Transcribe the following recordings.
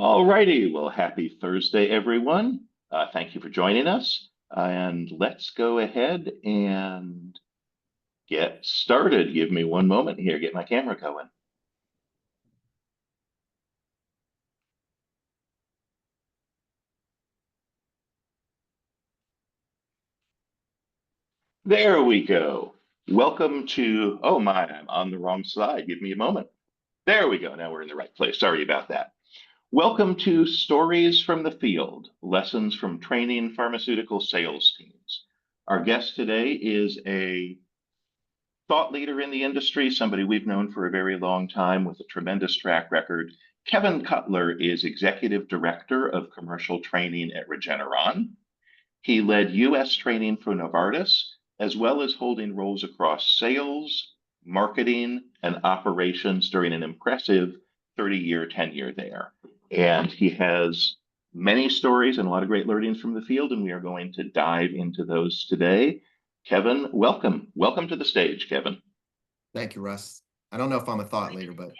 All righty. Well, happy Thursday, everyone. Thank you for joining us. And let's go ahead and get started. Give me one moment here, get my camera going. There we go. Welcome to, oh my, I'm on the wrong slide. Give me a moment. There we go. Now we're in the right place. Sorry about that. Welcome to Stories from the Field, Lessons from Training Pharmaceutical Sales Teams. Our guest today is a thought leader in the industry, somebody we've known for a very long time with a tremendous track record. Kevin Kutler is Executive Director of Commercial Training at Regeneron. He led US training for Novartis, as well as holding roles across sales, marketing, and operations during an impressive 30-year tenure there. And he has many stories and a lot of great learnings from the field, and we are going to dive into those today. Kevin, welcome. Welcome to the stage, Kevin. Thank you, Russ. I don't know if I'm a thought leader, but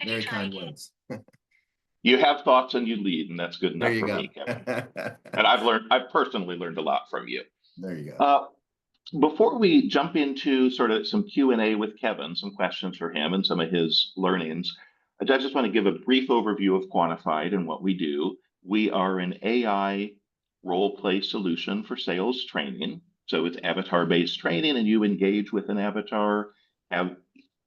very kind words. You have thoughts and you lead, and that's good enough for me, Kevin. And I've personally learned a lot from you. There you go. Before we jump into sort of some Q&A with Kevin, some questions for him and some of his learnings, I just want to give a brief overview of Quantified and what we do. We are an AI role play solution for sales training. So it's avatar-based training, and you engage with an avatar, have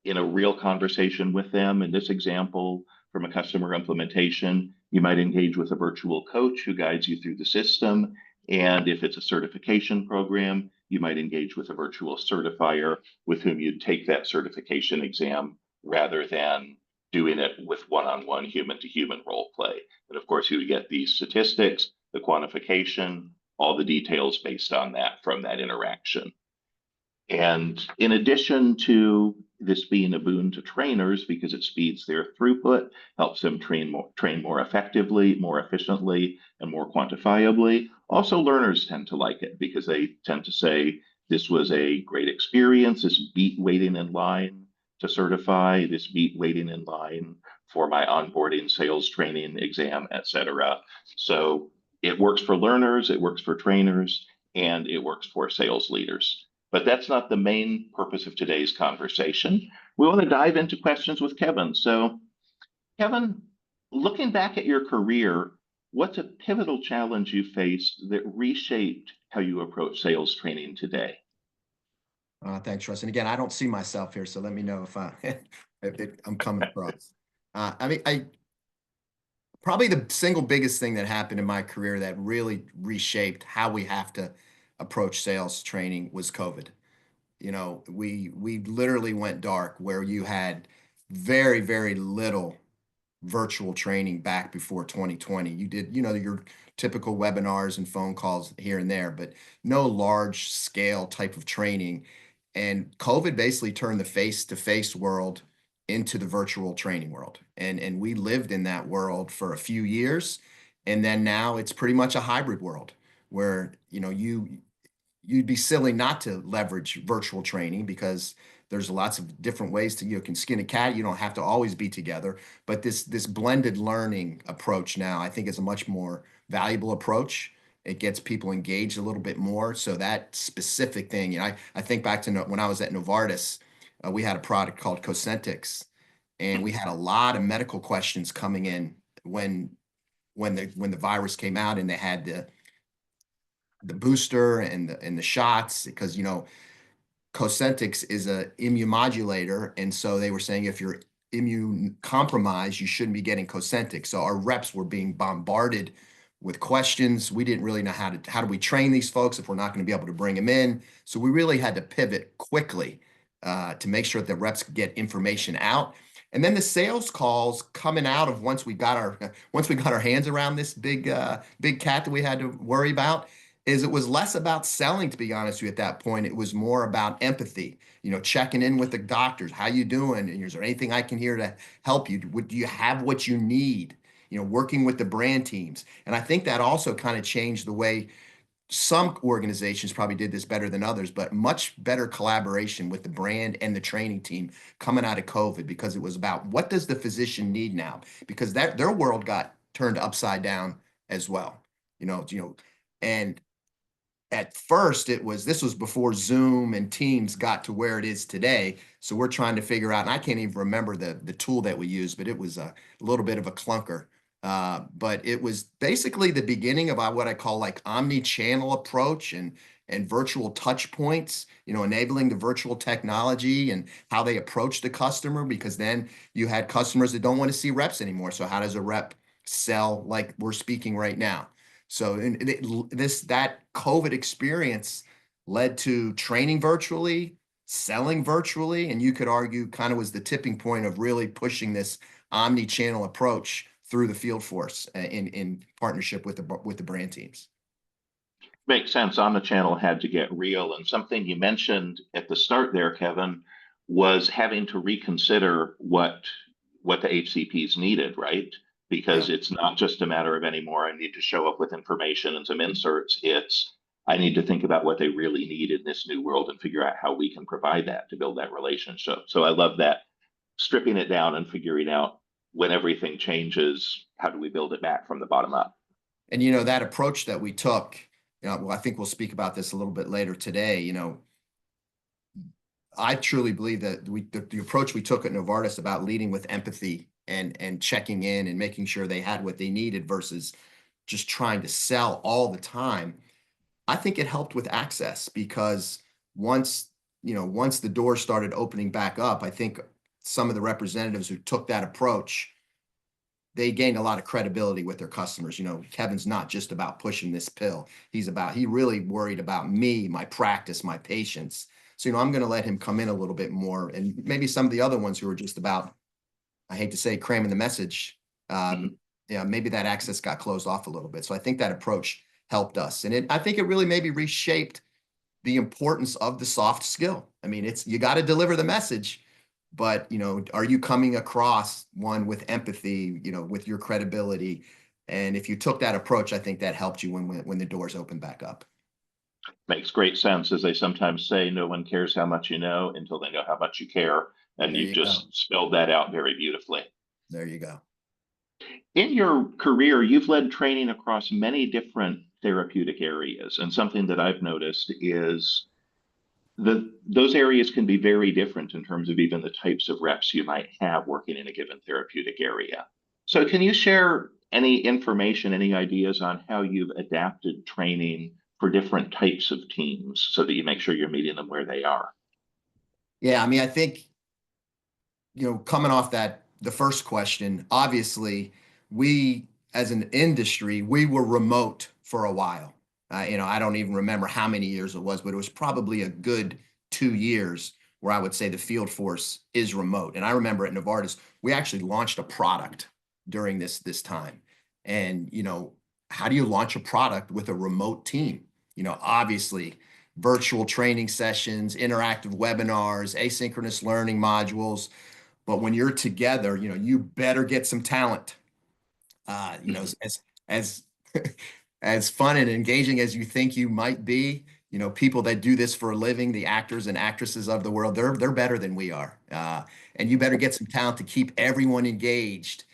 in a real conversation with them. In this example, from a customer implementation, you might engage with a virtual coach who guides you through the system. And if it's a certification program, you might engage with a virtual certifier with whom you'd take that certification exam rather than doing it with one-on-one human-to-human role play. And of course, you get the statistics, the quantification, all the details based on that from that interaction. And in addition to this being a boon to trainers because it speeds their throughput, helps them train more effectively, more efficiently, and more quantifiably. Also, learners tend to like it because they tend to say, this was a great experience, this beat waiting in line to certify, this beat waiting in line for my onboarding sales training exam, etc. So it works for learners, it works for trainers, and it works for sales leaders. But that's not the main purpose of today's conversation. We want to dive into questions with Kevin. So, Kevin, looking back at your career, what's a pivotal challenge you faced that reshaped how you approach sales training today? Thanks, Russ. And again, I don't see myself here, so let me know if, I'm coming across. Probably the single biggest thing that happened in my career that really reshaped how we have to approach sales training was COVID. You know, we literally went dark where you had very, very little virtual training back before 2020. You did, your typical webinars and phone calls here and there, but no large scale type of training. And COVID basically turned the face-to-face world into the virtual training world. And we lived in that world for a few years. And then now it's pretty much a hybrid world where, you'd be silly not to leverage virtual training because there's lots of different ways to, you can skin a cat. You don't have to always be together. But this blended learning approach now, I think, is a much more valuable approach. It gets people engaged a little bit more. So that specific thing, I think back to when I was at Novartis, we had a product called Cosentix, and we had a lot of medical questions coming in when the virus came out, and they had the booster and the shots, because Cosentix is a immunomodulator, and so they were saying if you're immune compromised, you shouldn't be getting Cosentix. So our reps were being bombarded with questions. We didn't really know how do we train these folks if we're not going to be able to bring them in. So we really had to pivot quickly to make sure that the reps get information out. And then the sales calls coming out of once we got our hands around this big cat that we had to worry about, is it was less about selling, to be honest with you, at that point. It was more about empathy, checking in with the doctors. How you doing? And is there anything I can hear to help you? Do you have what you need? Working with the brand teams. And I think that also kind of changed the way some organizations probably did this better than others, but much better collaboration with the brand and the training team coming out of COVID, because it was about what does the physician need now? Because their world got turned upside down as well. And at first this was before Zoom and Teams got to where it is today. So we're trying to figure out, and I can't even remember the tool that we used, but it was a little bit of a clunker. But it was basically the beginning of what I call like omni-channel approach and virtual touch points, enabling the virtual technology and how they approach the customer, because then you had customers that don't want to see reps anymore. So how does a rep sell like we're speaking right now? So that COVID experience led to training virtually, selling virtually, and you could argue kind of was the tipping point of really pushing this omni-channel approach through the field force in partnership with the brand teams. Makes sense. On the channel had to get real. And something you mentioned at the start there, Kevin, was having to reconsider what the HCPs needed, right? Yeah. Because it's not just a matter of anymore, I need to show up with information and some inserts. It's I need to think about what they really need in this new world and figure out how we can provide that to build that relationship. So I love that, stripping it down and figuring out when everything changes, how do we build it back from the bottom up? And that approach that we took, well, I think we'll speak about this a little bit later today. I truly believe that the approach we took at Novartis about leading with empathy and checking in and making sure they had what they needed versus just trying to sell all the time. I think it helped with access, because once the doors started opening back up, I think some of the representatives who took that approach, they gained a lot of credibility with their customers. Kevin's not just about pushing this pill. He really worried about me, my practice, my patients. So, I'm going to let him come in a little bit more. And maybe some of the other ones who are just about, I hate to say, cramming the message. Maybe that access got closed off a little bit. So I think that approach helped us. And I think it really maybe reshaped the importance of the soft skill. I mean, you got to deliver the message, but, are you coming across one with empathy, with your credibility? And if you took that approach, I think that helped you when the doors opened back up. Makes great sense. As they sometimes say, no one cares how much you know until they know how much you care. And There you you go. just spelled that out very beautifully. There you go. In your career, you've led training across many different therapeutic areas. And something that I've noticed is those areas can be very different in terms of even the types of reps you might have working in a given therapeutic area. So can you share any information, any ideas on how you've adapted training for different types of teams so that you make sure you're meeting them where they are? Yeah, I mean, I think, coming off the first question, obviously, we as an industry, we were remote for a while. I don't even remember how many years it was, but it was probably a good 2 years where I would say the field force is remote. And I remember at Novartis, we actually launched a product during this time. And, how do you launch a product with a remote team? Obviously, virtual training sessions, interactive webinars, asynchronous learning modules. But when you're together, you better get some talent. As as fun and engaging as you think you might be, people that do this for a living, the actors and actresses of the world, they're better than we are. And you better get some talent to keep everyone engaged.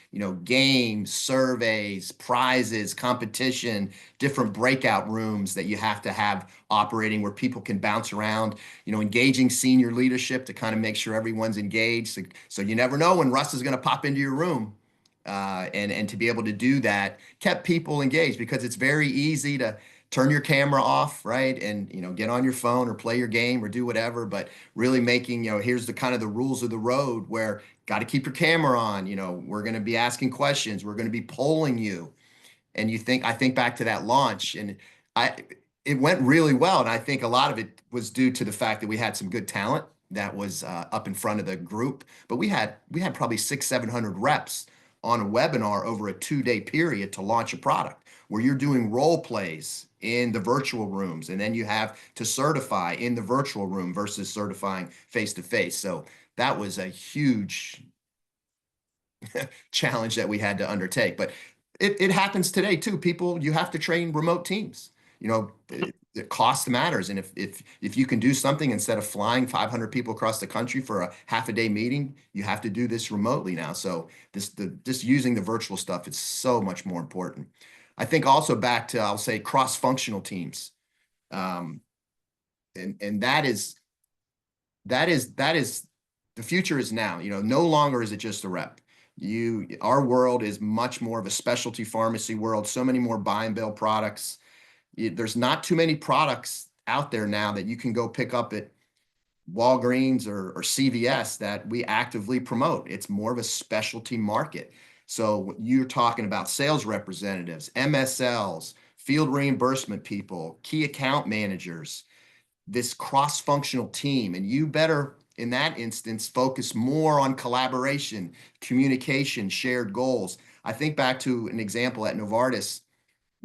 Games, surveys, prizes, competition, different breakout rooms that you have to have operating where people can bounce around, engaging senior leadership to kind of make sure everyone's engaged. So you never know when Russ is going to pop into your room. And to be able to do that kept people engaged, because it's very easy to turn your camera off, right? And, get on your phone or play your game or do whatever, but really making, here's the kind of the rules of the road where got to keep your camera on, we're going to be asking questions. We're going to be polling you. And I think back to that launch, and it went really well. And I think a lot of it was due to the fact that we had some good talent that was up in front of the group, but we had probably 600-700 reps on a webinar over a 2-day period to launch a product where you're doing role plays in the virtual rooms, and then you have to certify in the virtual room versus certifying face to face. So that was a huge challenge that we had to undertake. But it happens today too. You have to train remote teams. the cost matters. And if you can do something instead of flying 500 people across the country for a half a day meeting, you have to do this remotely now. So just using the virtual stuff is so much more important. I think also back to, I'll say, cross-functional teams. Um, and that is the future is now. No longer is it just a rep. Our world is much more of a specialty pharmacy world. So many more buy and bill products. There's not too many products out there now that you can go pick up at Walgreens or CVS that we actively promote. It's more of a specialty market. So you're talking about sales representatives, MSLs, field reimbursement people, key account managers, this cross-functional team. And you better, in that instance, focus more on collaboration, communication, shared goals. I think back to an example at Novartis.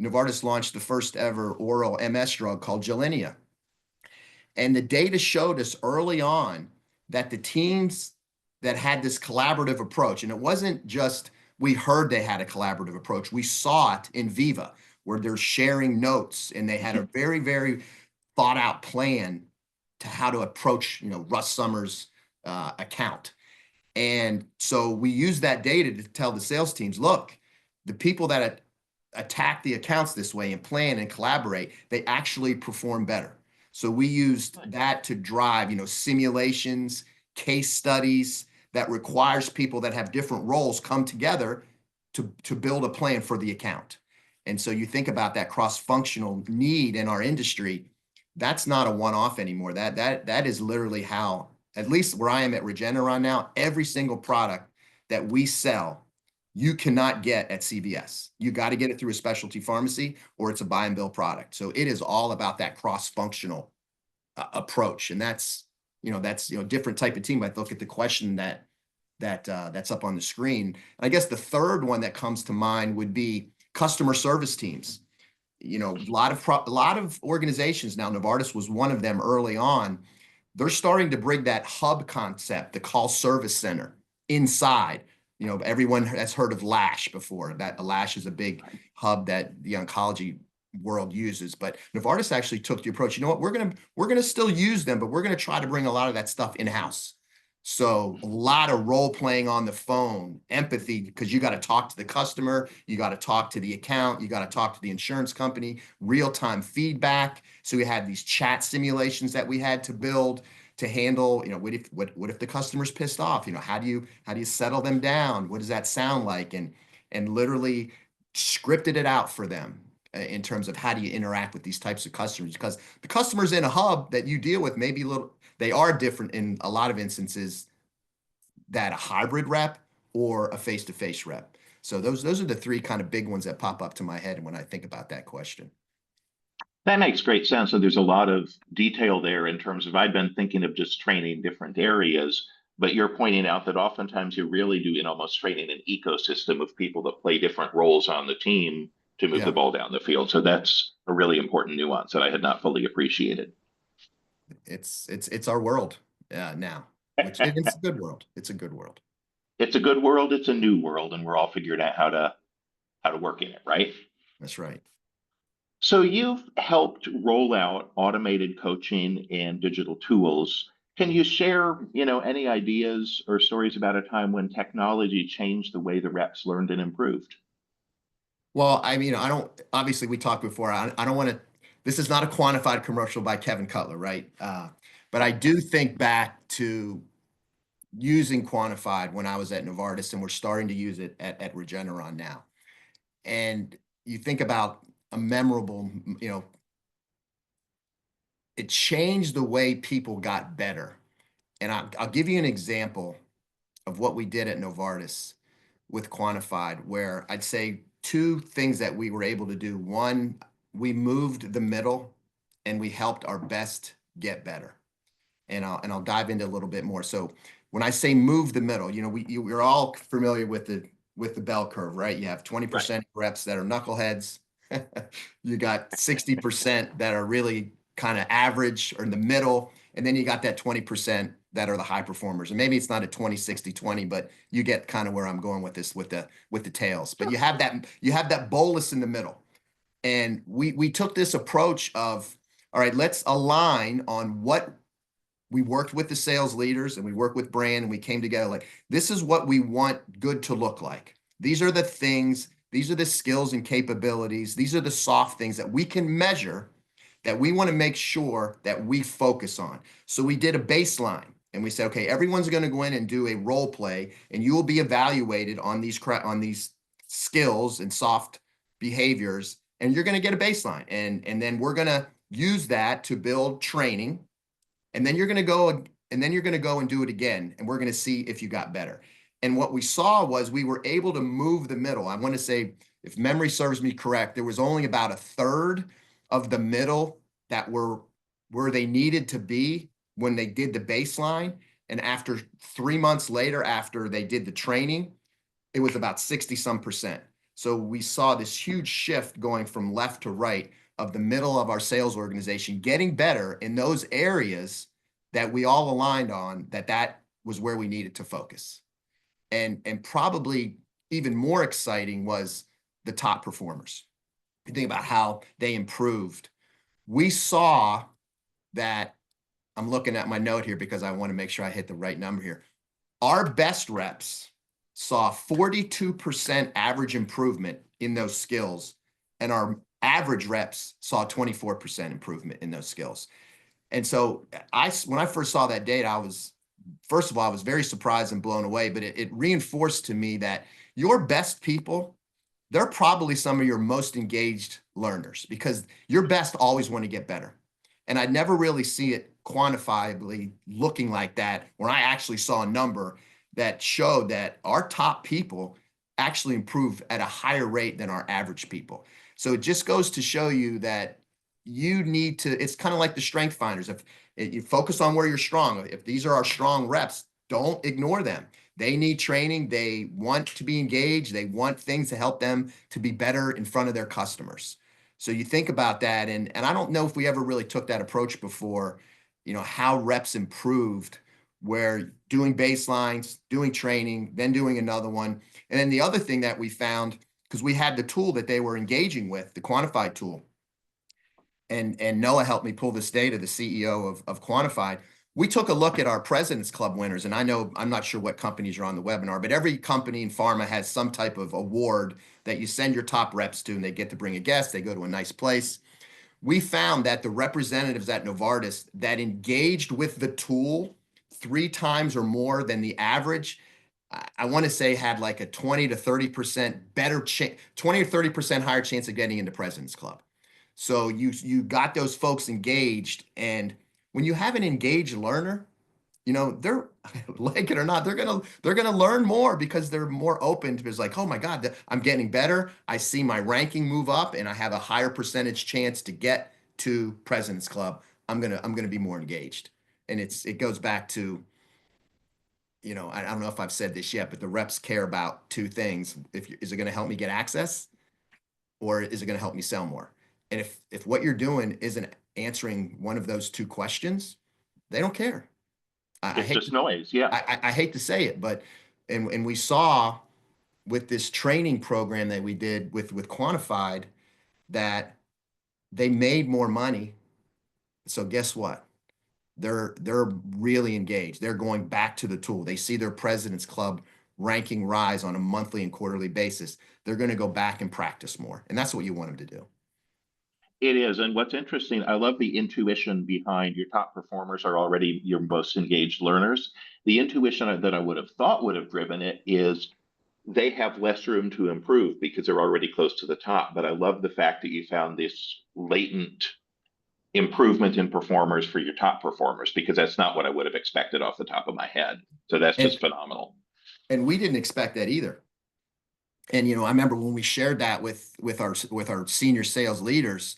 Novartis launched the first ever oral MS drug called Gilenya. And the data showed us early on that the teams that had this collaborative approach, and it wasn't just we heard they had a collaborative approach, we saw it in Viva, where they're sharing notes and they had a very, very thought out plan to how to approach, Russ Summers' account. And so we use that data to tell the sales teams, look, the people that attack the accounts this way and plan and collaborate, they actually perform better. So we used that to drive, simulations, case studies that requires people that have different roles come together to build a plan for the account. And so you think about that cross-functional need in our industry, that's not a one-off anymore. That is literally how, at least where I am at Regeneron now, every single product that we sell, you cannot get at CVS. You got to get it through a specialty pharmacy or it's a buy and bill product. So it is all about that cross-functional approach. And that's different type of team. I look at the question that's up on the screen. And I guess the third one that comes to mind would be customer service teams. A lot of organizations now, Novartis was one of them early on. They're starting to bring that hub concept, the call service center inside. Everyone has heard of Lash before. That Lash is a big hub that the oncology world uses. But Novartis actually took the approach. You know what? We're gonna still use them, but we're gonna try to bring a lot of that stuff in-house. So a lot of role playing on the phone, empathy, because you got to talk to the customer, you got to talk to the account, you got to talk to the insurance company, real-time feedback. So we had these chat simulations that we had to build to handle, what if the customer's pissed off? How do you settle them down? What does that sound like? And literally scripted it out for them in terms of how do you interact with these types of customers, because the customers in a hub that you deal with may be they are different in a lot of instances that a hybrid rep or a face-to-face rep. So those are the three kind of big ones that pop up to my head when I think about that question. That makes great sense. So there's a lot of detail there in terms of I've been thinking of just training different areas, but you're pointing out that oftentimes you really do in almost training an ecosystem of people that play different roles on the team to move the ball down the field. So that's a really important nuance that I had not fully appreciated. It's our world now, which it's a good world. It's a good world. It's a good world. It's a new world, and we're all figuring out how to work in it, right? That's right. So you've helped roll out automated coaching and digital tools. Can you share, any ideas or stories about a time when technology changed the way the reps learned and improved? Well, I mean, I don't, obviously we talked before, I don't want to, this is not a quantified commercial by Kevin Kutler, right? But I do think back to using Quantified when I was at Novartis, and we're starting to use it at Regeneron now. And you think about a memorable, it changed the way people got better. And I'll give you an example of what we did at Novartis with Quantified, where I'd say two things that we were able to do. One, we moved the middle and we helped our best get better. And I'll dive into a little bit more. So when I say move the middle, we're all familiar with the bell curve, right? You have 20% reps that are knuckleheads. You got 60% that are really kind of average or in the middle. And then you got that 20% that are the high performers. And maybe it's not a 20, 60, 20, but you get kind of where I'm going with this, with the tails. But you have that bolus in the middle. And we took this approach of all right, let's align on what we worked with the sales leaders and we worked with brand and we came together like, this is what we want good to look like. These are the things, these are the skills and capabilities. These are the soft things that we can measure that we want to make sure that we focus on. So we did a baseline and we said, okay, everyone's going to go in and do a role play and you will be evaluated on these skills and soft behaviors, and you're going to get a baseline. And then we're going to use that to build training. And then you're going to go and do it again. And we're going to see if you got better. And what we saw was we were able to move the middle. I want to say, if memory serves me correct, there was only about a third of the middle that were where they needed to be when they did the baseline. And after 3 months later, after they did the training, it was about 60 some percent. So we saw this huge shift going from left to right of the middle of our sales organization getting better in those areas that we all aligned on, that was where we needed to focus. And probably even more exciting was the top performers. You think about how they improved. We saw that, I'm looking at my note here because I want to make sure I hit the right number here. Our best reps saw 42% average improvement in those skills, and our average reps saw 24% improvement in those skills. And so when I first saw that data, first of all, I was very surprised and blown away, but it reinforced to me that your best people, they're probably some of your most engaged learners, because your best always want to get better. And I never really see it quantifiably looking like that when I actually saw a number that showed that our top people actually improved at a higher rate than our average people. So it just goes to show you that you need to, it's kind of like the strength finders. If you focus on where you're strong, if these are our strong reps, don't ignore them. They need training. They want to be engaged. They want things to help them to be better in front of their customers. So you think about that. And I don't know if we ever really took that approach before, how reps improved, where doing baselines, doing training, then doing another one. And then the other thing that we found, because we had the tool that they were engaging with, the Quantified tool, and Noah helped me pull this data, the CEO of Quantified. We took a look at our President's Club winners, and I know, I'm not sure what companies are on the webinar, but every company in pharma has some type of award that you send your top reps to, and they get to bring a guest, they go to a nice place. We found that the representatives at Novartis that engaged with the tool 3 times or more than the average, I want to say had like a 20 to 30% better 20 or 30% higher chance of getting into President's Club. So you got those folks engaged, and when you have an engaged learner, they're like it or not, they're gonna learn more because they're more open to, it's like, oh my God, I'm getting better. I see my ranking move up, and I have a higher percentage chance to get to President's Club. I'm gonna be more engaged, and it goes back to, I don't know if I've said this yet, but the reps care about 2 things. Is it gonna help me get access, or is it gonna help me sell more? And if what you're doing isn't answering one of those 2 questions, they don't care. I It's hate just noise. Yeah. I hate to say it, but and we saw with this training program that we did with Quantified that they made more money. So guess what? They're really engaged. They're going back to the tool. They see their President's Club ranking rise on a monthly and quarterly basis. They're going to go back and practice more, and that's what you want them to do. It is. And what's interesting, I love the intuition behind your top performers are already your most engaged learners. The intuition that I would have thought would have driven it is they have less room to improve because they're already close to the top. But I love the fact that you found this latent improvement in performers for your top performers, because that's not what I would have expected off the top of my head. So that's And just phenomenal. and we didn't expect that either. And I remember when we shared that with our senior sales leaders,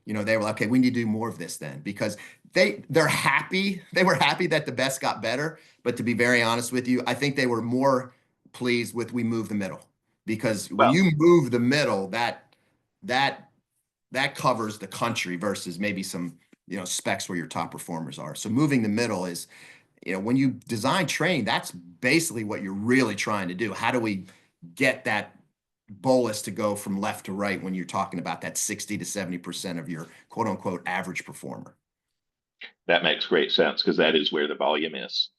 they were like, okay, we need to do more of this then, because they're happy. They were happy that the best got better. But to be very honest with you, I think they were more pleased with we moved the middle, because when Well, you move the middle, that covers the country versus maybe some, specs where your top performers are. So moving the middle is, when you design training, that's basically what you're really trying to do. How do we get that bolus to go from left to right when you're talking about that 60 to 70% of your quote unquote average performer. That makes great sense because that is where the volume is.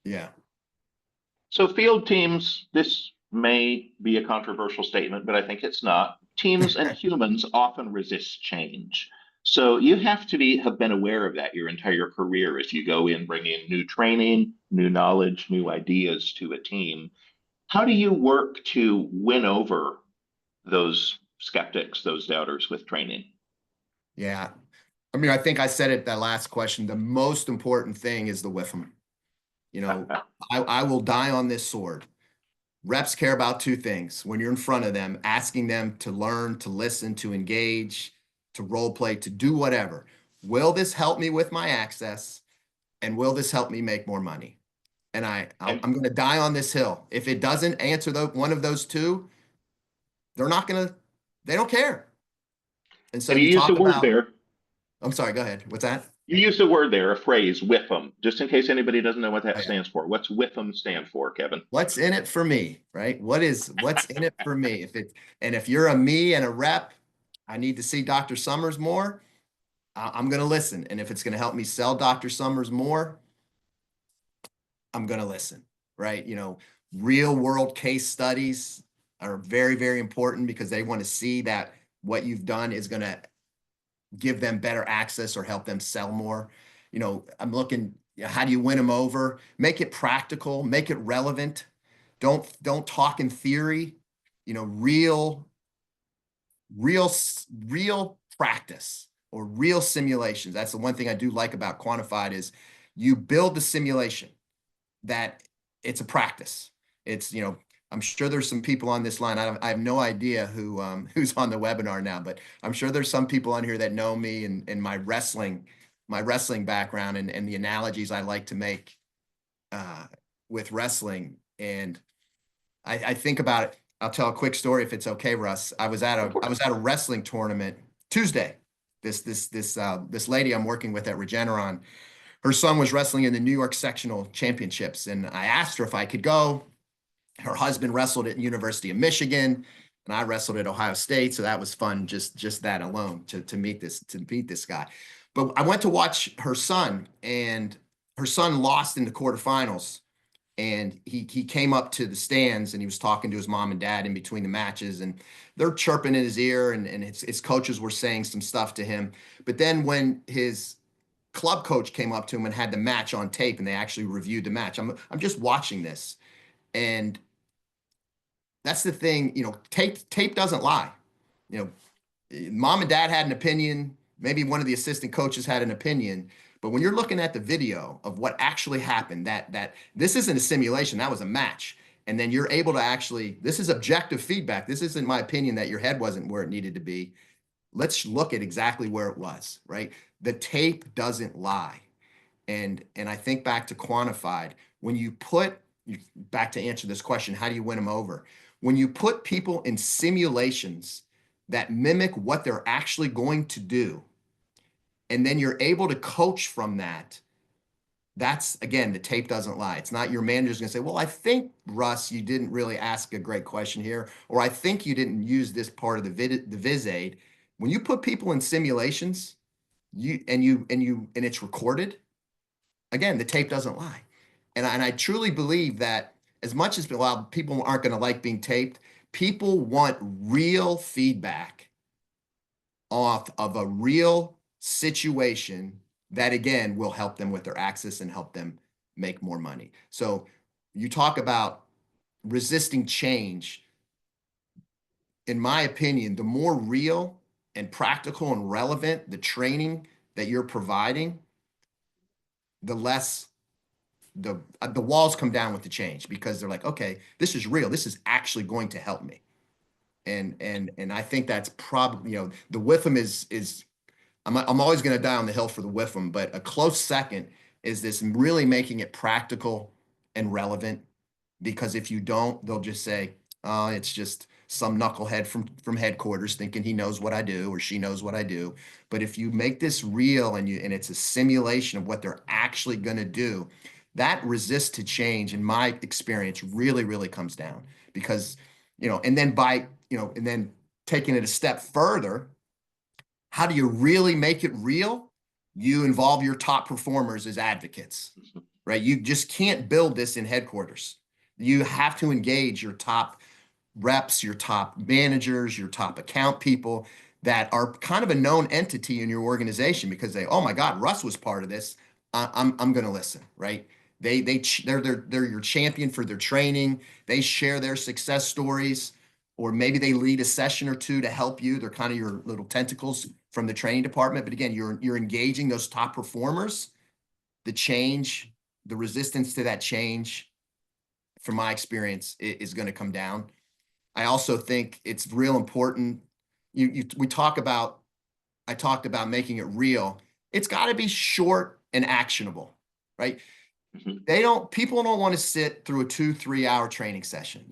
Yeah. So, field teams, this may be a controversial statement, but I think it's not. Teams and humans often resist change. So you have to have been aware of that your entire career as you go in bringing new training, new knowledge, new ideas to a team. How do you work to win over those skeptics, those doubters with training? Yeah. I mean, I think I said it that last question. The most important thing is the WIFM. You know, I will die on this sword. Reps care about two things when you're in front of them, asking them to learn, to listen, to engage, to role play, to do whatever. Will this help me with my access? And will this help me make more money? And I'm And, going to die on this hill. If it doesn't answer one of those two, they're not going to, they don't care. And so and you you used a talk word about, there. I'm sorry, go ahead. What's that? You used a word there, a phrase, WIFM, just in case anybody doesn't know what Oh, that yeah. stands for. What's WIFM stand for, Kevin? What's in it for me, right? What's in it for me? If you're a me and a rep, I need to see Dr. Summers more. I'm going to listen. And if it's going to help me sell Dr. Summers more, I'm going to listen, right? Real world case studies are very, very important because they want to see that what you've done is going to give them better access or help them sell more. I'm looking, how do you win them over? Make it practical, make it relevant. Don't talk in theory, real, real, real practice or real simulations. That's the one thing I do like about Quantified is you build the simulation that it's a practice. I'm sure there's some people on this line. I have no idea who's on the webinar now, but I'm sure there's some people on here that know me and my wrestling background and the analogies I like to make with wrestling. And I think about it. I'll tell a quick story if it's okay, Russ. I was at a wrestling tournament Tuesday. This lady I'm working with at Regeneron, her son was wrestling in the New York sectional championships, and I asked her if I could go. Her husband wrestled at University of Michigan, and I wrestled at Ohio State, so that was fun. Just that alone to meet this guy. But I went to watch her son, and her son lost in the quarterfinals. And he came up to the stands and he was talking to his mom and dad in between the matches, and they're chirping in his ear, and his coaches were saying some stuff to him. But then when his club coach came up to him and had the match on tape and they actually reviewed the match, I'm just watching this, and that's the thing, tape doesn't lie. You know, Mom and dad had an opinion, maybe one of the assistant coaches had an opinion, but when you're looking at the video of what actually happened, that this isn't a simulation, that was a match. And then you're able to actually, this is objective feedback. This isn't my opinion that your head wasn't where it needed to be. Let's look at exactly where it was, right? The tape doesn't lie. And I think back to Quantified, when you put, back to answer this question, how do you win them over? When you put people in simulations that mimic what they're actually going to do, and then you're able to coach from that, that's, again, the tape doesn't lie. It's not your manager's going to say, well, I think, Russ, you didn't really ask a great question here, or I think you didn't use this part of the viz aid. When you put people in simulations, and it's recorded, again, the tape doesn't lie. And I truly believe that as much as people aren't going to like being taped, people want real feedback off of a real situation that, again, will help them with their access and help them make more money. So you talk about resisting change. In my opinion, the more real and practical and relevant the training that you're providing, the less the walls come down with the change, because they're like, okay, this is real. This is actually going to help me. And I think that's probably, the WIFM is I'm always going to die on the hill for the WIFM, but a close second is this really making it practical and relevant. Because if you don't, they'll just say, oh, it's just some knucklehead from headquarters thinking he knows what I do or she knows what I do. But if you make this real and it's a simulation of what they're actually going to do, that resist to change, in my experience, really, really comes down. Because, and then by and then taking it a step further, how do you really make it real? You involve your top performers as advocates, right? You just can't build this in headquarters. You have to engage your top reps, your top managers, your top account people that are kind of a known entity in your organization because oh my God, Russ was part of this. I'm going to listen, right? They're your champion for their training. They share their success stories, or maybe they lead a session or two to help you. They're kind of your little tentacles from the training department. But again, you're engaging those top performers. The change, the resistance to that change, from my experience, is going to come down. I also think it's real important. We talk about, I talked about making it real. It's got to be short and actionable, right? People don't want to sit through a 2-3 hour training session.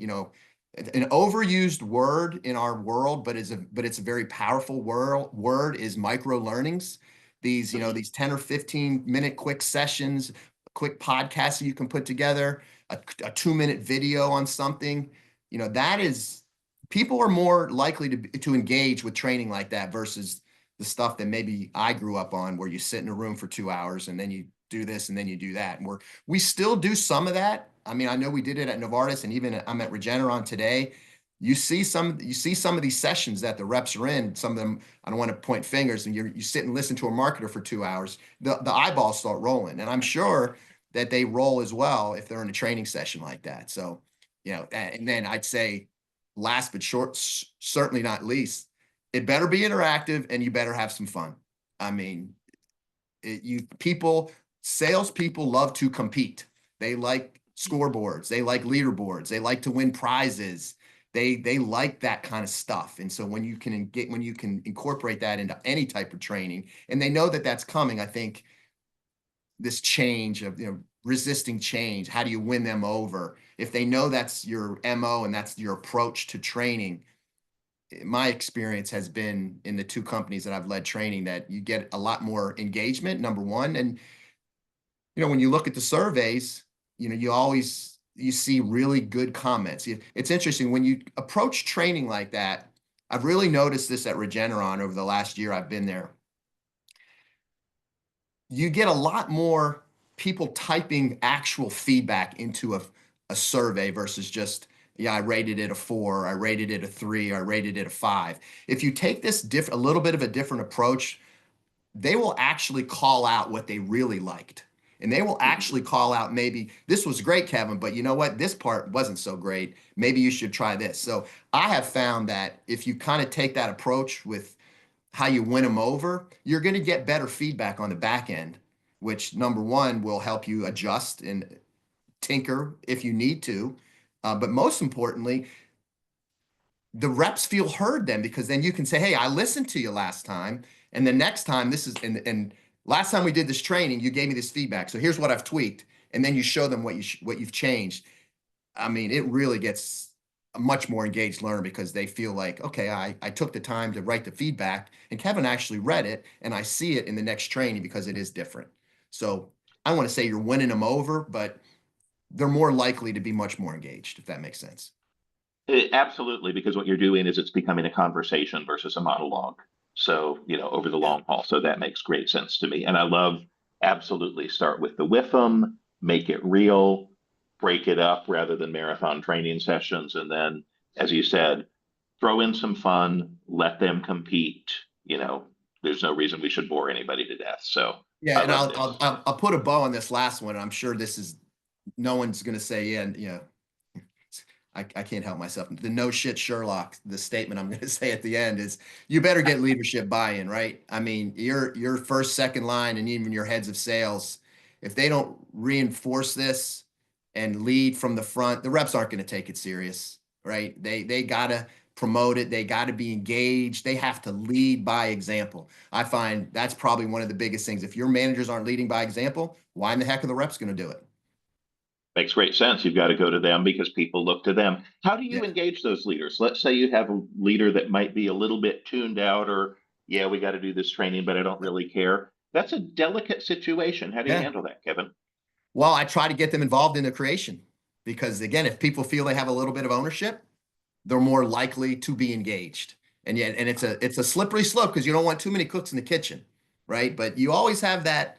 An overused word in our world, but it's a very powerful word is micro learnings. These 10 or 15 minute quick sessions, quick podcasts that you can put together, a 2-minute video on something. That is, people are more likely to engage with training like that versus the stuff that maybe I grew up on, where you sit in a room for 2 hours and then you do this and then you do that. And we still do some of that. I mean, I know we did it at Novartis, and even I'm at Regeneron today. You see some of these sessions that the reps are in. Some of them, I don't want to point fingers, and you sit and listen to a marketer for 2 hours. The eyeballs start rolling, and I'm sure that they roll as well if they're in a training session like that. So, and then I'd say, last but certainly not least, it better be interactive and you better have some fun. I mean, salespeople love to compete. They like scoreboards. They like leaderboards. They like to win prizes. They like that kind of stuff. And so when you can incorporate that into any type of training, and they know that that's coming, I think this change of, resisting change, how do you win them over? If they know that's your MO and that's your approach to training, my experience has been in the 2 companies that I've led training, that you get a lot more engagement, number one. And, when you look at the surveys, you see really good comments. It's interesting when you approach training like that. I've really noticed this at Regeneron over the last year I've been there. You get a lot more people typing actual feedback into a survey versus just, I rated it a 4, I rated it a 3, I rated it a 5. If you take this a little bit of a different approach, they will actually call out what they really liked. And they will actually call out, maybe, this was great, Kevin, but you know what? This part wasn't so great. Maybe you should try this. So I have found that if you kind of take that approach with how you win them over, you're going to get better feedback on the back end, which, number one, will help you adjust and tinker if you need to. But most importantly, the reps feel heard then, because then you can say, hey, I listened to you last time. And the next time and last time we did this training, you gave me this feedback. So here's what I've tweaked. And then you show them what you've changed. I mean, it really gets a much more engaged learner, because they feel like, okay, I took the time to write the feedback, and Kevin actually read it, and I see it in the next training because it is different. So I don't want to say you're winning them over, but they're more likely to be much more engaged, if that makes sense. Absolutely, because what you're doing is it's becoming a conversation versus a monologue. So, over the long haul. So that makes great sense to me. And I love, absolutely, start with the with them, make it real, break it up rather than marathon training sessions. And then, as you said, throw in some fun, let them compete. There's no reason we should bore anybody to death. So yeah, I and love this. I'll put a bow on this last one. I'm sure no one's going to say, yeah, I can't help myself. The no shit Sherlock, the statement I'm going to say at the end is, you better get leadership buy-in, right? I mean, your first, second line, and even your heads of sales, if they don't reinforce this and lead from the front, the reps aren't going to take it serious, right? They got to promote it. They got to be engaged. They have to lead by example. I find that's probably one of the biggest things. If your managers aren't leading by example, why in the heck are the reps going to do it? Makes great sense. You've got to go to them because people look to them. How do you Yeah. engage those leaders? Let's say you have a leader that might be a little bit tuned out, or, yeah, we got to do this training, but I don't really care. That's a delicate situation. How do you Yeah. handle that, Kevin? Well, I try to get them involved in the creation, because again, if people feel they have a little bit of ownership, they're more likely to be engaged. And yet, and it's a slippery slope because you don't want too many cooks in the kitchen, right? But you always have that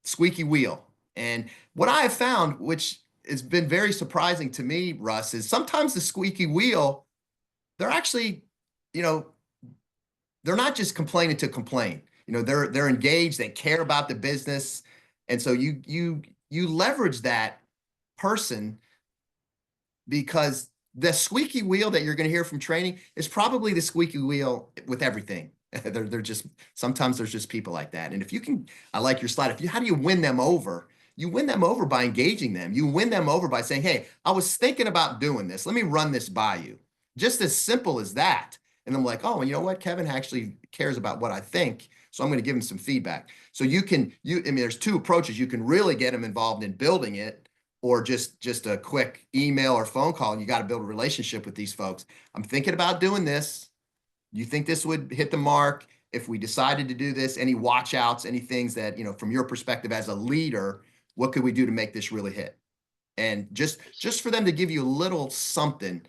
squeaky wheel. And what I have found, which has been very surprising to me, Russ, is sometimes the squeaky wheel, they're actually, you know, they're not just complaining to complain. They're engaged, they care about the business. And so you leverage that person because the squeaky wheel that you're going to hear from training is probably the squeaky wheel with everything. They're just sometimes there's just people like that. And if you can, I like your slide. How do you win them over? You win them over by engaging them. You win them over by saying, "Hey, I was thinking about doing this. Let me run this by you." Just as simple as that. And I'm like, "Oh, and you know what? Kevin actually cares about what I think, so I'm going to give him some feedback." So I mean, there's two approaches. You can really get them involved in building it, or just a quick email or phone call, and you got to build a relationship with these folks. I'm thinking about doing this. You think this would hit the mark? If we decided to do this, any watch outs, any things that, from your perspective as a leader, what could we do to make this really hit? And just for them to give you a little something,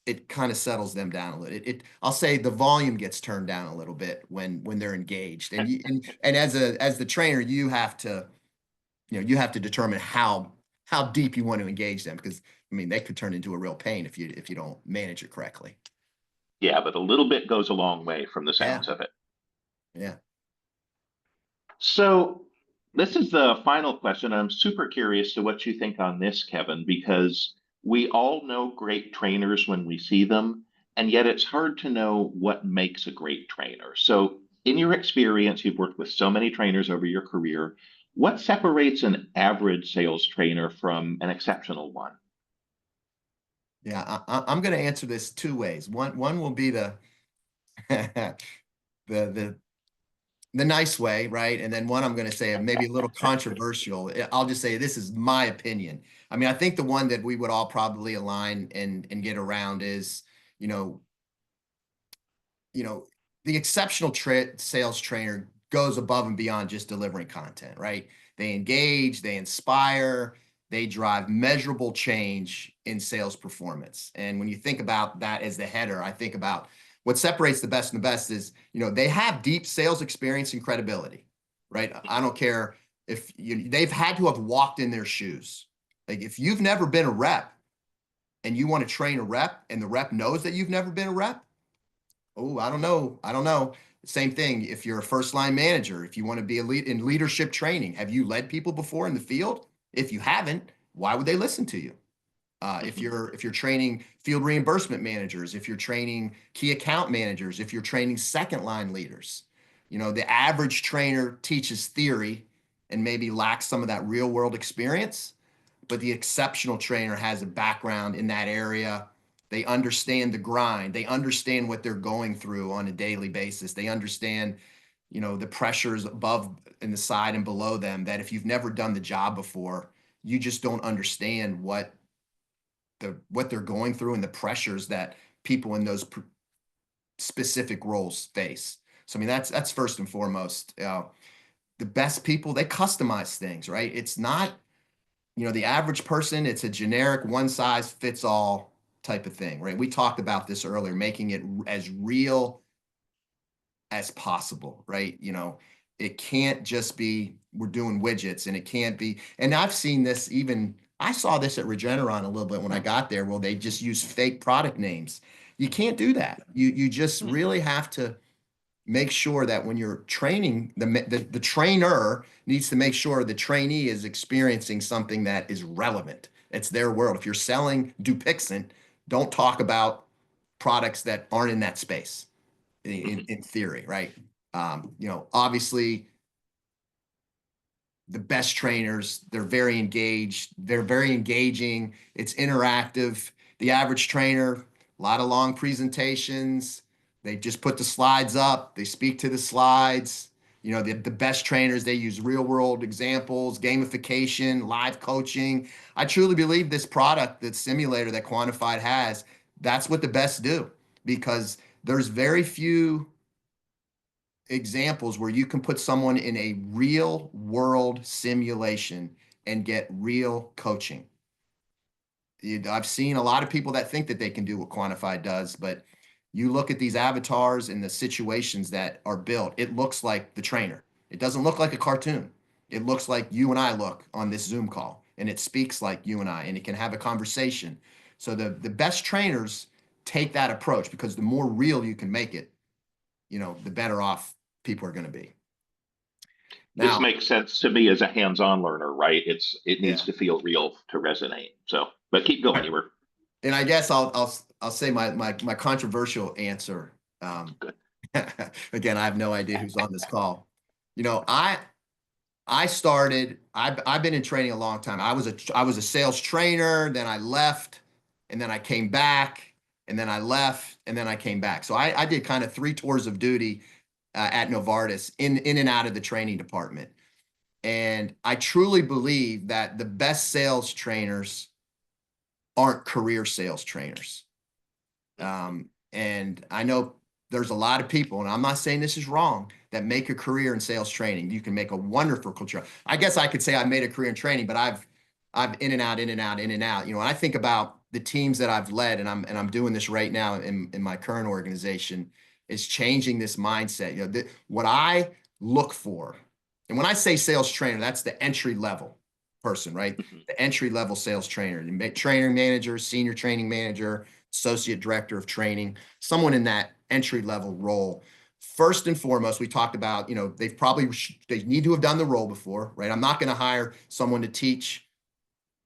it kind of settles them down a little. I'll say the volume gets turned down a little bit when they're engaged. And as the trainer, you have to determine how deep you want to engage them, because I mean they could turn into a real pain if you don't manage it correctly. Yeah, but a little bit goes a long way from the Yeah, sounds of it. yeah, So this is the final question. I'm super curious to what you think on this, Kevin, because we all know great trainers when we see them, and yet it's hard to know what makes a great trainer. So in your experience, you've worked with so many trainers over your career. What separates an average sales trainer from an exceptional one? yeah. I'm going to answer this two ways. One will be the the the the nice way, right? And then one I'm going to say maybe a little controversial. I'll just say this is my opinion. I mean, I think the one that we would all probably align and get around is, you know, you know, the exceptional sales trainer goes above and beyond just delivering content, right? They engage, they inspire, they drive measurable change in sales performance. And when you think about that as the header, I think about what separates the best and the best is, they have deep sales experience and credibility, right? I don't care if they've had to have walked in their shoes. Like if you've never been a rep and you want to train a rep and the rep knows that you've never been a rep, oh, I don't know. I don't know. Same thing. If you're a first line manager, if you want to be a lead in leadership training, have you led people before in the field? If you haven't, why would they listen to you? If you're training field reimbursement managers, if you're training key account managers, if you're training second line leaders, the average trainer teaches theory and maybe lacks some of that real world experience, but the exceptional trainer has a background in that area. They understand the grind. They understand what they're going through on a daily basis. They understand, the pressures above and the side and below them, that if you've never done the job before, you just don't understand what they're going through and the pressures that people in those specific roles face. So I mean that's first and foremost. The best people, they customize things, right? It's not, the average person, it's a generic one size fits all type of thing, right? We talked about this earlier, making it as real as possible, right? It can't just be we're doing widgets, and it can't be, and I've seen this even, I saw this at Regeneron a little bit when I got there, where they just use fake product names. You can't do that. You just really have to make sure that when you're training, the trainer needs to make sure the trainee is experiencing something that is relevant. It's their world. If you're selling Dupixent, don't talk about products that aren't in that space in theory, right? Obviously the best trainers, they're very engaged, they're very engaging, it's interactive. The average trainer, a lot of long presentations, they just put the slides up, they speak to the slides. The best trainers, they use real world examples, gamification, live coaching. I truly believe this product, that simulator that Quantified has, that's what the best do, because there's very few examples where you can put someone in a real world simulation and get real coaching. I've seen a lot of people that think that they can do what Quantified does, but you look at these avatars and the situations that are built, it looks like the trainer. It doesn't look like a cartoon. It looks like you and I look on this Zoom call, and it speaks like you and I, and it can have a conversation. So the best trainers take that approach, because the more real you can make it, the better off people are going to be. This Now, makes sense to me as a hands-on learner, right? It needs yeah. to feel real to resonate. So, but keep going. You were And I guess I'll say my controversial answer. good. Again, I have no idea who's on this call. You know, I started. I've been in training a long time. I was a sales trainer. Then I left, and then I came back, and then I left, and then I came back. So I did kind of 3 tours of duty at Novartis in and out of the training department. And I truly believe that the best sales trainers aren't career sales trainers. And I know there's a lot of people, and I'm not saying this is wrong, that make a career in sales training. You can make a wonderful culture. I guess I could say I made a career in training, but I've in and out, in and out, in and out. When I think about the teams that I've led, and I'm doing this right now in my current organization, is changing this mindset. What I look for, and when I say sales trainer, that's the entry level person, right? Mhm. The entry level sales trainer, training manager, senior training manager, associate director of training, someone in that entry level role. First and foremost, we talked about, they need to have done the role before, right? I'm not going to hire someone to teach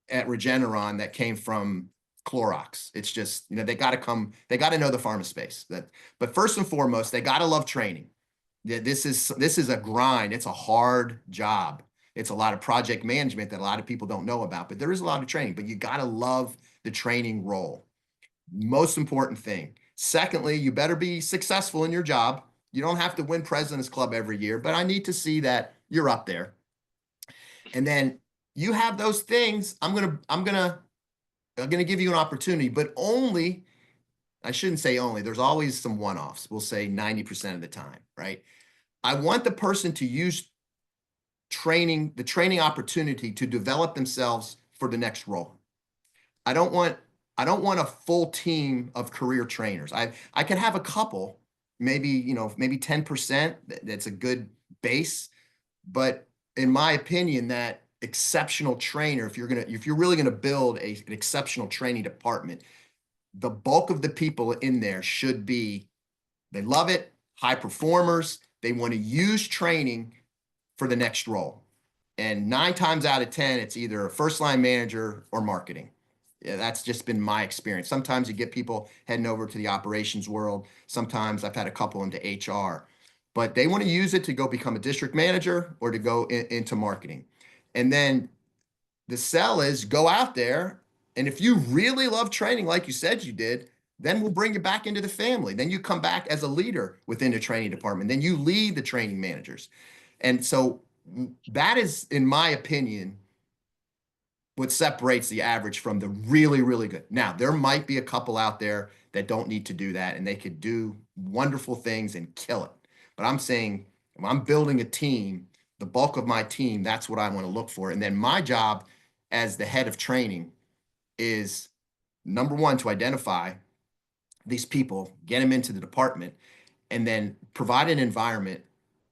at Regeneron that came from Clorox. It's just, they got to know the pharma space. But first and foremost, they got to love training. This is a grind. It's a hard job. It's a lot of project management that a lot of people don't know about, but there is a lot of training, but you got to love the training role. Most important thing. Secondly, you better be successful in your job. You don't have to win President's Club every year, but I need to see that you're up there. And then you have those things. I'm gonna give you an opportunity, but only, I shouldn't say only, there's always some one-offs. We'll say 90% of the time, right? I want the person to use the training opportunity to develop themselves for the next role. I don't want a full team of career trainers. I can have a couple, maybe 10%. That's a good base. But in my opinion, that exceptional trainer, if you're really gonna build an exceptional training department, the bulk of the people in there should be, they love it, high performers. They want to use training for the next role. And 9 times out of 10, it's either a first line manager or marketing. Yeah, that's just been my experience. Sometimes you get people heading over to the operations world. Sometimes I've had a couple into HR, but they want to use it to go become a district manager or to go into marketing. And then the sell is go out there. And if you really love training, like you said you did, then we'll bring you back into the family. Then you come back as a leader within the training department. Then you lead the training managers. And so that is, in my opinion, what separates the average from the really, really good. Now, there might be a couple out there that don't need to do that, and they could do wonderful things and kill it. But I'm saying, if I'm building a team, the bulk of my team, that's what I want to look for. And then my job as the head of training is, number one, to identify these people, get them into the department, and then provide an environment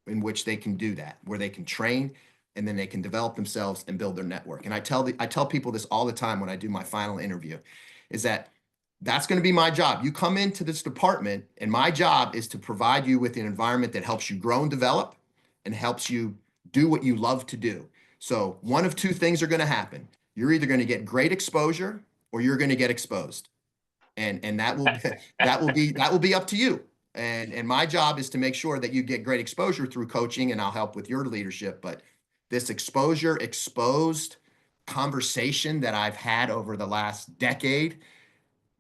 in which they can do that, where they can train and then they can develop themselves and build their network. And I tell people this all the time when I do my final interview, is that that's going to be my job. You come into this department, and my job is to provide you with an environment that helps you grow and develop and helps you do what you love to do. So one of 2 things are going to happen. You're either going to get great exposure or you're going to get exposed. And that will be up to you. And my job is to make sure that you get great exposure through coaching, and I'll help with your leadership. But this exposed conversation that I've had over the last decade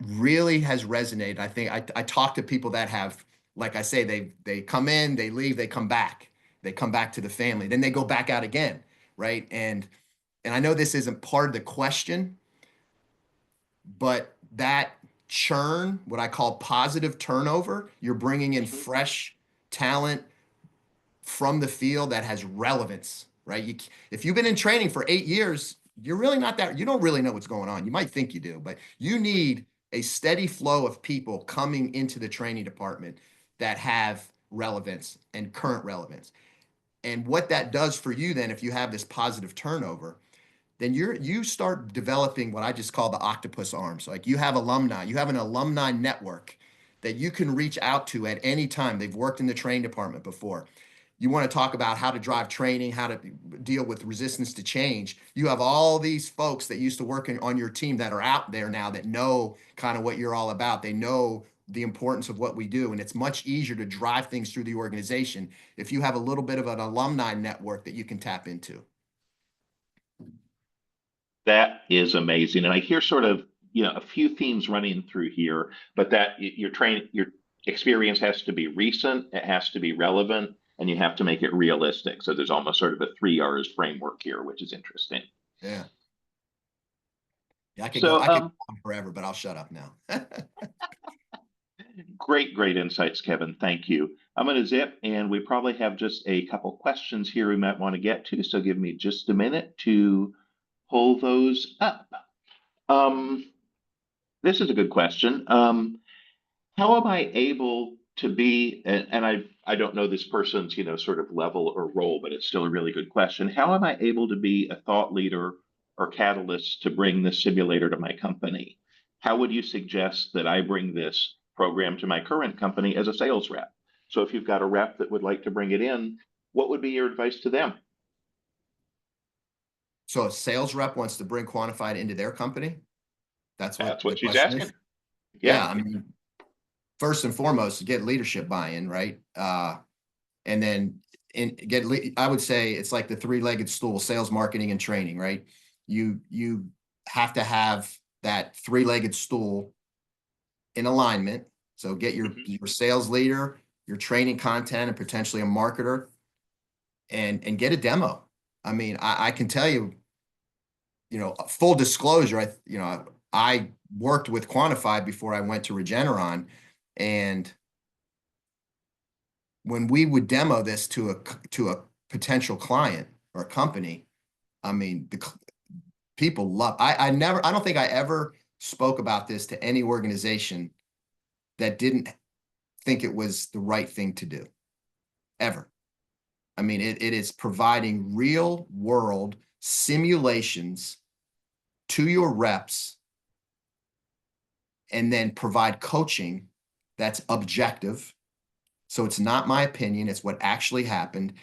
really has resonated. I think I talk to people that have, like I say, they come in, they leave, they come back to the family, then they go back out again, right? And I know this isn't part of the question, but that churn, what I call positive turnover, you're bringing in Mhm. fresh talent from the field that has relevance, right? If you've been in training for 8 years, you're really not that, you don't really know what's going on. You might think you do, but you need a steady flow of people coming into the training department that have relevance and current relevance. And what that does for you then, if you have this positive turnover, then you start developing what I just call the octopus arms. Like you have alumni, you have an alumni network that you can reach out to at any time. They've worked in the training department before. You want to talk about how to drive training, how to deal with resistance to change. You have all these folks that used to work on your team that are out there now that know kind of what you're all about. They know the importance of what we do. And it's much easier to drive things through the organization if you have a little bit of an alumni network that you can tap into. That is amazing. And I hear sort of, a few themes running through here, but that your experience has to be recent, it has to be relevant, and you have to make it realistic. So there's almost sort of a 3 R's framework here, which is interesting. Yeah. Yeah, So, I could go on forever, but I'll shut up now. great insights, Kevin. Thank you. I'm going to zip, and we probably have just a couple questions here we might want to get to. So give me just a minute to pull those up. Um, this is a good question. How am I able to be, and I don't know this person's, sort of level or role, but it's still a really good question. How am I able to be a thought leader or catalyst to bring this simulator to my company? How would you suggest that I bring this program to my current company as a sales rep? So if you've got a rep that would like to bring it in, what would be your advice to them? So a sales rep wants to bring Quantified into their company. That's what That's the what she's question asking. is. Yeah. Yeah, I mean, first and foremost, get leadership buy-in, right? And then I would say it's like the three-legged stool: sales, marketing, and training, right? You have to have that three-legged stool in alignment. So get your Mhm. your sales leader, your training content, and potentially a marketer, and get a demo. I mean, I can tell you, full disclosure, I worked with Quantified before I went to Regeneron, and when we would demo this to a potential client or a company, I mean, the people love. I don't think I ever spoke about this to any organization that didn't think it was the right thing to do, ever. I mean, it is providing real world simulations to your reps and then provide coaching that's objective. So it's not my opinion, it's what actually happened.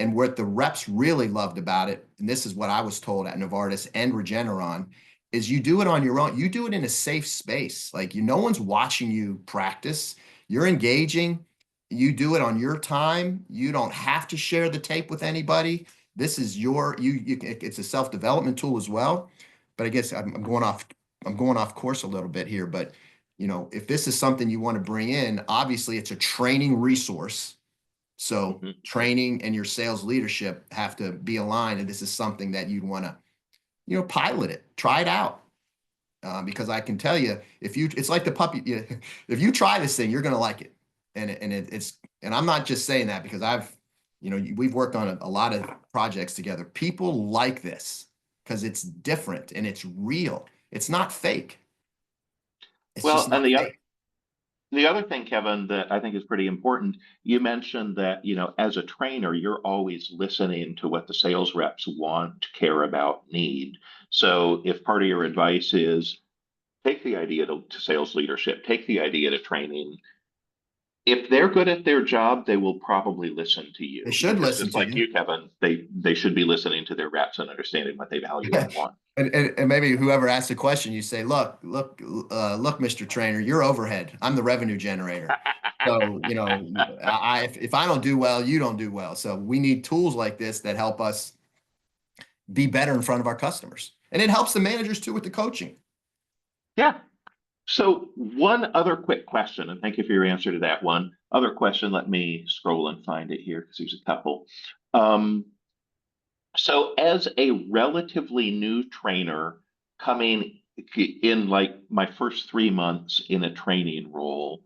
And what the reps really loved about it, and this is what I was told at Novartis and Regeneron, is you do it on your own. You do it in a safe space. Like no one's watching you practice. You're engaging. You do it on your time. You don't have to share the tape with anybody. This is it's a self-development tool as well. But I guess I'm going off course a little bit here, but if this is something you want to bring in, obviously it's a training resource. So Mhm. training and your sales leadership have to be aligned. And this is something that you'd want to, pilot it, try it out. Because I can tell you, it's like the puppy. If you try this thing, you're going to like it. And I'm not just saying that because we've worked on a lot of projects together. People like this because it's different and it's real. It's not fake. It's just Well, not and fake. the other thing, Kevin, that I think is pretty important, you mentioned that, as a trainer, you're always listening to what the sales reps want, care about, need. So if part of your advice is take the idea to sales leadership, take the idea to training, if they're good at their job, they will probably listen to They you should because listen just to like you. you, Kevin, they should be listening to their reps and understanding what they value and want. And maybe whoever asked the question, you say, look, Mr. Trainer, you're overhead. I'm the revenue generator. So, if I don't do well, you don't do well. So we need tools like this that help us be better in front of our customers. And it helps the managers too with the coaching. Yeah. So one other quick question, and thank you for your answer to that one. Other question, let me scroll and find it here because there's a couple. Um, so as a relatively new trainer coming in like my first 3 months in a training role,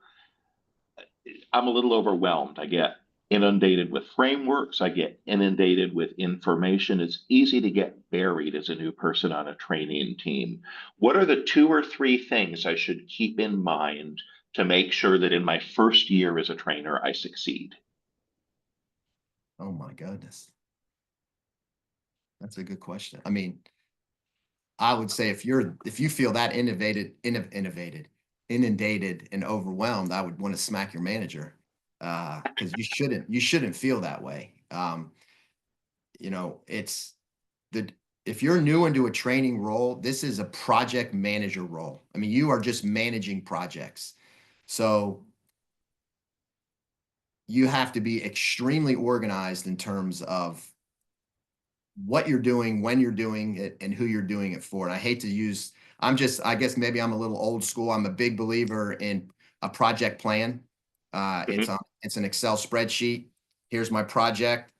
I'm a little overwhelmed, I get. inundated with frameworks. I get inundated with information. It's easy to get buried as a new person on a training team. What are the 2 or 3 things I should keep in mind to make sure that in my first year as a trainer, I succeed? Oh my goodness. That's a good question. I mean, I would say if you feel that inundated and overwhelmed, I would want to smack your manager. Because you shouldn't feel that way. It's the if you're new into a training role, this is a project manager role. I mean, you are just managing projects. So you have to be extremely organized in terms of what you're doing, when you're doing it, and who you're doing it for. And I hate to use, I guess maybe I'm a little old school. I'm a big believer in a project plan. Mhm. It's an Excel spreadsheet. Here's my project.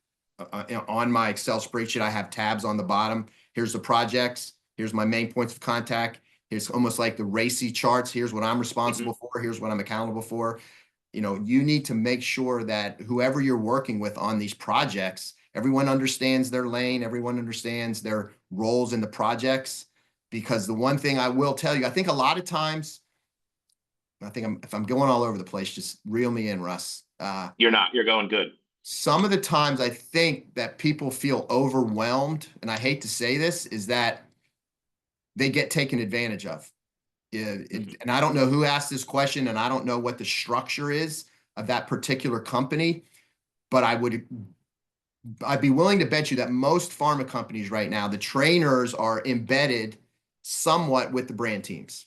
On my Excel spreadsheet, I have tabs on the bottom. Here's the projects. Here's my main points of contact. Here's almost like the RACI charts. Here's what I'm Mhm. responsible for. Here's what I'm accountable for. You need to make sure that whoever you're working with on these projects, everyone understands their lane, everyone understands their roles in the projects. Because the one thing I will tell you, I think a lot of times, if I'm going all over the place, just reel me in, Russ. You're not, you're going good. Some of the times I think that people feel overwhelmed, and I hate to say this, is that they get taken advantage of. Mhm. And I don't know who asked this question, and I don't know what the structure is of that particular company, but I'd be willing to bet you that most pharma companies right now, the trainers are embedded somewhat with the brand teams.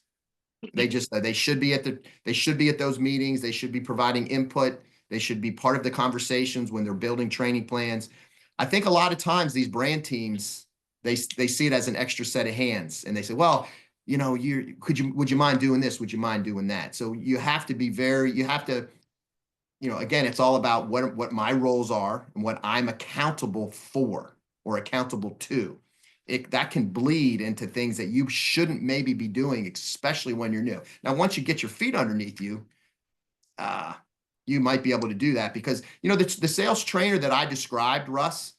They should be at those meetings. They should be providing input. They should be part of the conversations when they're building training plans. I think a lot of times these brand teams, they see it as an extra set of hands, and they say, well, would you mind doing this? Would you mind doing that? So you have to, again, it's all about what my roles are and what I'm accountable for or accountable to. That can bleed into things that you shouldn't maybe be doing, especially when you're new. Now, once you get your feet underneath you, uh, you might be able to do that because the sales trainer that I described, Russ,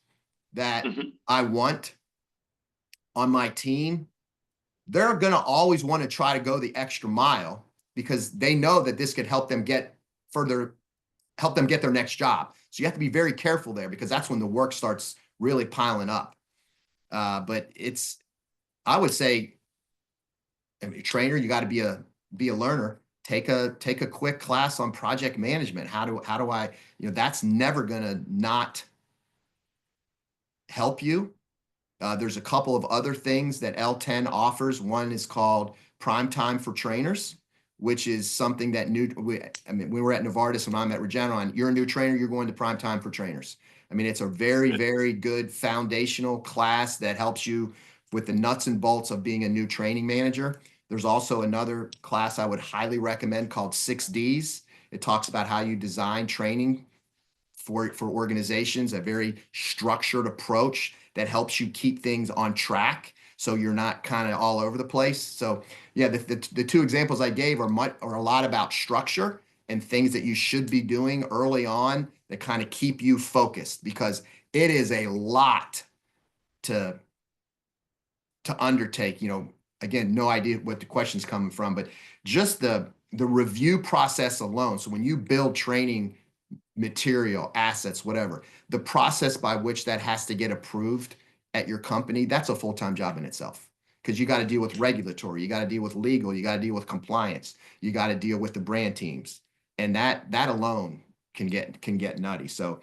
that Mhm. I want on my team, they're going to always want to try to go the extra mile because they know that this could help them get their next job. So you have to be very careful there because that's when the work starts really piling up. But I would say, a trainer, you got to be a learner. Take a quick class on project management. How do I, that's never going to not help you. There's a couple of other things that L10 offers. One is called Prime Time for Trainers, which is something that we were at Novartis when I'm at Regeneron. You're a new trainer, you're going to Prime Time for Trainers. I mean, it's a very, Good. very good foundational class that helps you with the nuts and bolts of being a new training manager. There's also another class I would highly recommend called 6Ds. It talks about how you design training for organizations, a very structured approach that helps you keep things on track so you're not kind of all over the place. So yeah, the 2 examples I gave are a lot about structure and things that you should be doing early on that kind of keep you focused because it is a lot to undertake. Again, no idea what the question's coming from, but just the review process alone. So when you build training material, assets, whatever, the process by which that has to get approved at your company, that's a full-time job in itself. Because you got to deal with regulatory, you got to deal with legal, you got to deal with compliance, you got to deal with the brand teams. And that alone can get nutty. So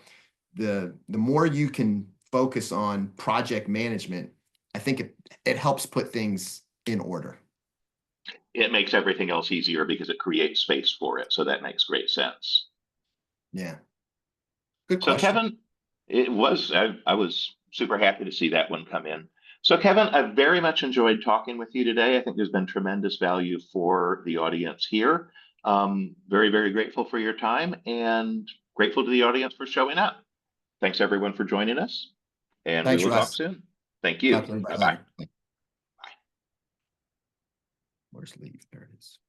the more you can focus on project management, I think it helps put things in order. It makes everything else easier because it creates space for it. So that makes great sense. Yeah. Good So question. Kevin, I was super happy to see that one come in. So Kevin, I very much enjoyed talking with you today. I think there's been tremendous value for the audience here. Very, very grateful for your time and grateful to the audience for showing up. Thanks everyone for joining us, and we Thanks, will talk Russ. soon. Thank Talk you. to you Bye-bye. later. Where's leave? There it is.